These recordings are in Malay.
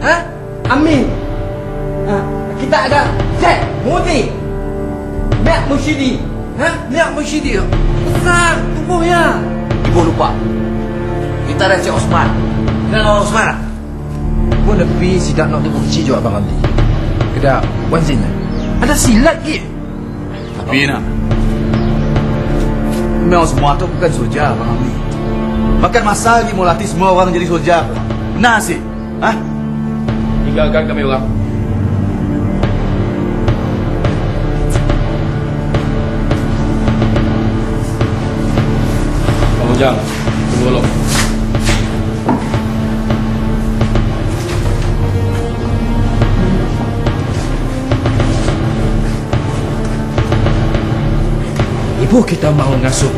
Ha? Amin. Kita ada Syekh Mudi, Miak Musyidi. Miak Musyidi. Besar tubuhnya. Ibu lupa. Kita ada Cik Osman. Kenal Osman? Pun lebih sidak nak tunggu kecil juga Abang Ramli. Kedak Wan Zin. Ada silat ke? Tapi nak, memang semua tu bukan soja Abang Ramli. Makan masa lagi mau latih semua orang jadi soja. Benar sih? Tinggalkan kami orang. Kamu jangan tunggu dulu. Ibu kita mau ngasuh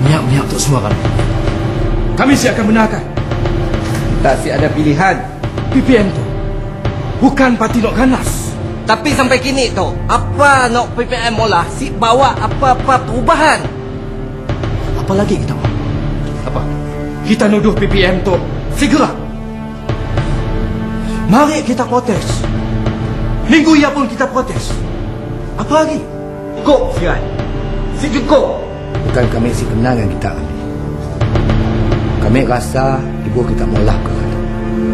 miak-miak untuk semua kami siap akan benarkan. Tak si ada pilihan. PPM tu bukan parti nak ganas. Tapi sampai kini tu, apa nak PPM mula si bawa apa-apa perubahan. Apa lagi kita mau? Apa? Kita nuduh PPM tu segera. Mari kita protes. Minggu ya pun kita protes. Apa lagi? Cukup, Sirai. Si cukup. Bukan kami si kenal dengan kita. Kami rasa ibu kita maulah kerana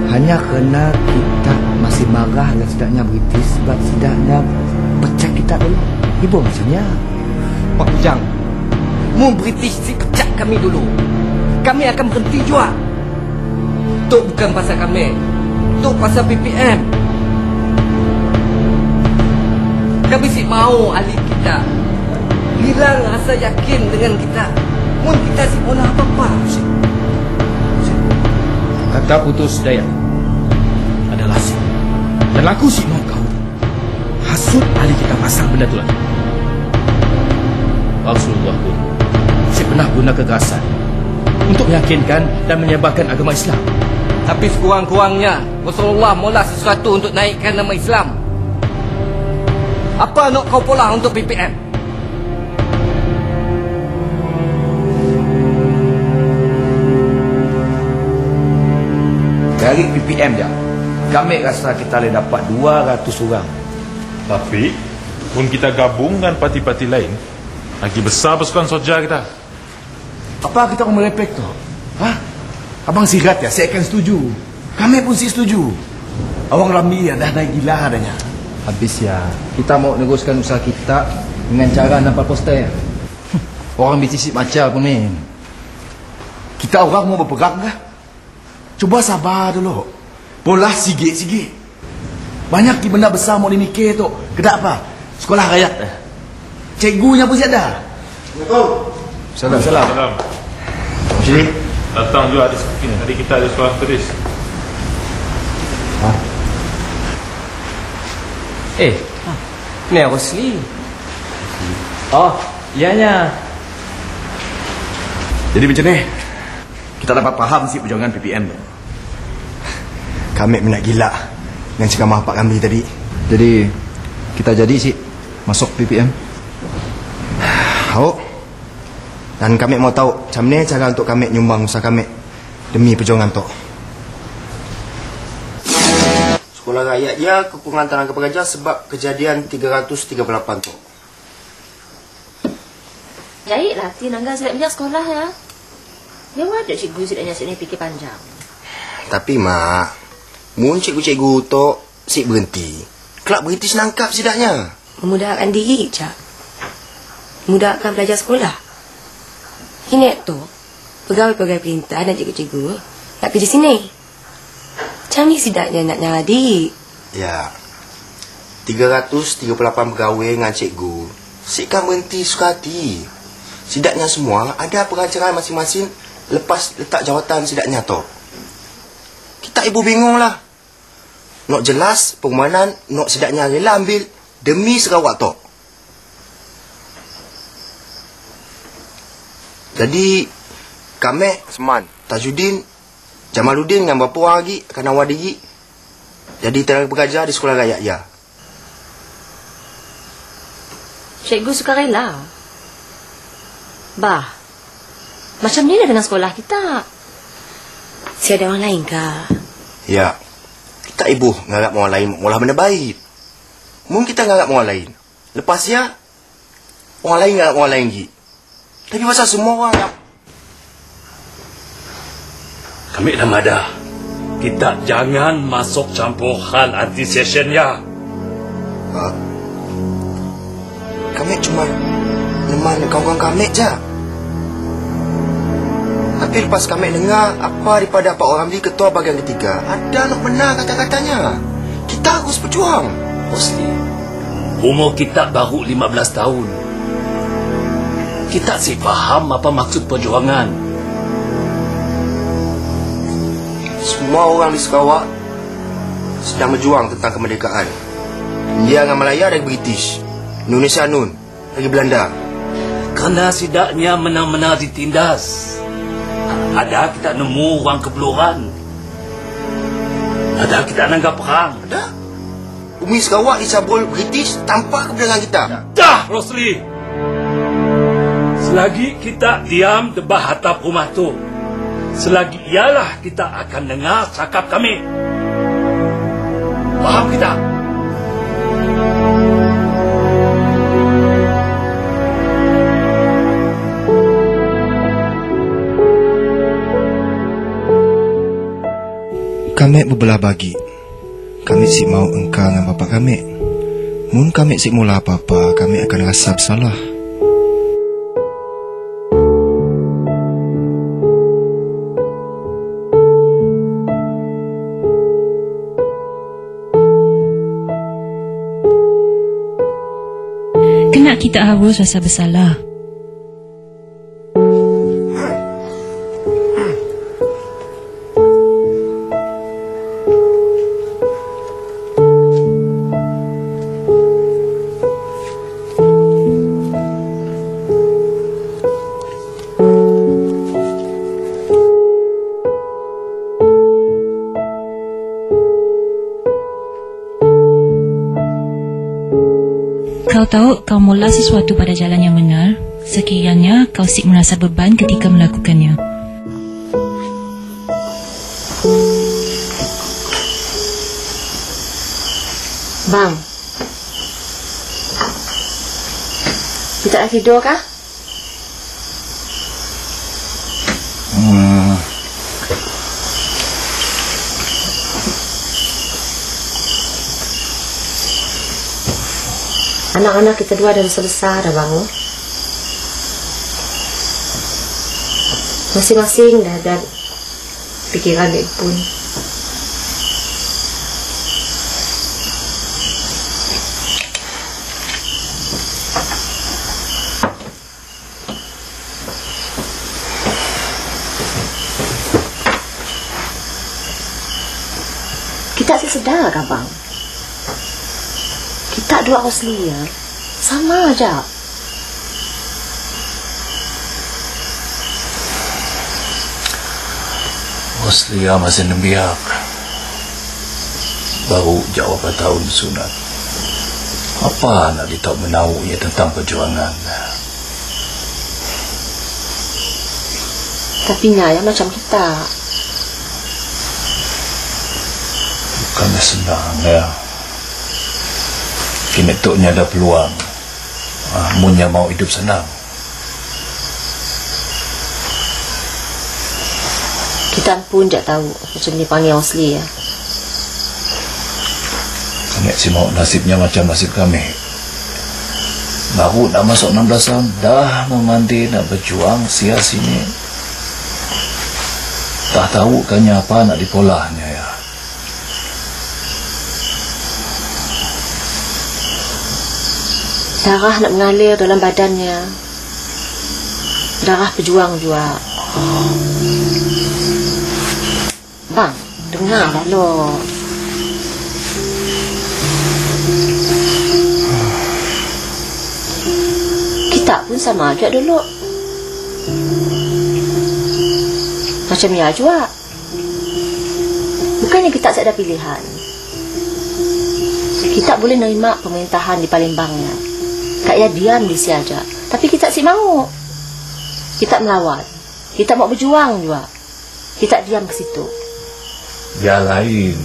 hanya kerana kita masih marah dan sedaknya British sebab sedaknya pecat kita dulu. Ibu macamnya. Pak Bujang, mu British si pecat kami dulu. Kami akan berhenti juga. Itu bukan pasal kami. Itu pasal PPM. Kami si mau ahli kita hilang rasa yakin dengan kita. Mun kita si bola apa-apa. Kata putus daya adalah si. Dan aku si mau kau hasut ahli kita pasang benda tu lagi. Rasulullah pun si pernah guna kekerasan untuk meyakinkan dan menyebarkan agama Islam. Tapi sekurang-kurangnya Rasulullah mula sesuatu untuk naikkan nama Islam. Apa nak kau pula untuk PPM? Dari PPM dia, kami rasa kita boleh dapat 200 orang. Tapi pun kita gabung dengan parti-parti lain, lagi besar pasukan soja kita. Apa kita mau merepek tu? Abang sirat ya, saya akan setuju. Kami pun setuju. Awang Ramli ya, dah naik gila adanya. Habis ya, kita mau negoskan usaha kita dengan cara nampak poster ya. Orang bisik macam pun ni. Kita orang mau berperang kah? Cuba sabar dulu. Pola sigit-sigit. Banyak di benda besar mau dimikir tu. Kedak apa? Sekolah rakyat dah. Cikgunya pun siap dah. Salam. Salam. Sini. Datang juga adik kita ada sekolah tulis. Ni Rosli. Oh, ianya. Jadi macam ni, kita dapat faham si perjuangan PPM tu. Kami nak gila dengan ceramah Pak Ramli tadi. Jadi kita jadi si masuk PPM. Tahu. Dan kami mau tahu macam mana cara untuk kami nyumbang usaha kami demi perjuangan tu. Sekolah rakyat ya kekurangan tenaga pengajar sebab kejadian 338 tu. Baiklah, tenaga sedap bijak sekolah ya. Dia ada cikgu sedapnya sini fikir panjang. Tapi mak, mun cikgu-cikgu tu si berhenti. Kelab berhenti senangkap sidaknya. Memudahkan diri, Cak. Memudahkan pelajar sekolah. Ini tu, pegawai-pegawai perintah dan cikgu-cikgu nak pergi di sini. Macam ni sidaknya nak nyala adik. Ya. 338 pegawai dengan cikgu. Sikkan berhenti suka hati. Sidaknya semua ada pengajaran masing-masing lepas letak jawatan sidaknya tu. Kita ibu bingung lah. Nak jelas permohonan nak sidaknya rela ambil demi Sarawak tu. Jadi kami Seman, Tajuddin, Jamaluddin dengan berapa orang lagi akan awal diri jadi tenaga pengajar di sekolah rakyat ya. Cikgu suka rela. Bah, macam ni lah dengan sekolah kita. Si ada orang lain kah? Ya. Tak ibu ngarap orang lain malah benda baik. Mungkin kita ngarap orang lain. Lepas ya, orang lain ngarap orang lain lagi. Tapi pasal semua orang ngarap. Kami dah madah. Kita jangan masuk campur hal anti-session ya. Kami cuma neman kawan-kawan kami je. Tapi lepas kami dengar apa daripada Pak Ramli Ketua Bahagian Ketiga, ada nak benar kata-katanya. Kita harus berjuang. Rosli, umur kita baru 15 tahun. Kita sih faham apa maksud perjuangan. Semua orang di Sarawak sedang berjuang tentang kemerdekaan. India dengan Malaya dari British, Indonesia Nun dari Belanda. Kerana sidaknya menang-menang ditindas. Ada kita nemu orang kebeluran. Ada kita nanggap perang. Ada. Bumi Sarawak dicabul British tanpa kebenaran kita. Dah, Rosli. Selagi kita diam debah atap rumah tu, selagi ialah kita akan dengar cakap kami. Faham kita? Kami berbelah bagi. Kami si mau engkau dengan bapa kami. Mun kami si mula apa-apa, kami akan rasa bersalah. Kena kita harus rasa bersalah. Kau tahu kau mula sesuatu pada jalan yang benar sekiranya kau sik merasa beban ketika melakukannya. Bang, kita dah tidur kah? Anak-anak kita dua dah besar dah bangun. Masing-masing dah ada pikiran dia pun. Kita tak sedar kah bang? Kita dua Rosli ya, sama aja. Rosli masih nembiak. Baru jawab tahun sunat. Apa nak ditahu menau ia tentang perjuangan? Tapi Nyaya macam kita. Bukannya senang ya. Kini toknya ada peluang. Munnya mau hidup senang. Kita pun tak tahu macam ni panggil Rosli ya. Kami si mau nasibnya macam nasib kami. Baru nak masuk 16 tahun dah memandi nak berjuang sia sini. Tak tahu kanya apa nak dipolahnya ya. Darah nak mengalir dalam badannya. Darah pejuang juga. Bang, dengar dah lo. Kita pun sama aja dulu. Macam ya juga. Bukannya kita tak ada pilihan. Kita boleh nerima pemerintahan di Palembang ya. Kayak diam di sini aja. Tapi kita si mau. Kita melawan. Kita mau berjuang juga. Kita diam ke situ. Ya lain.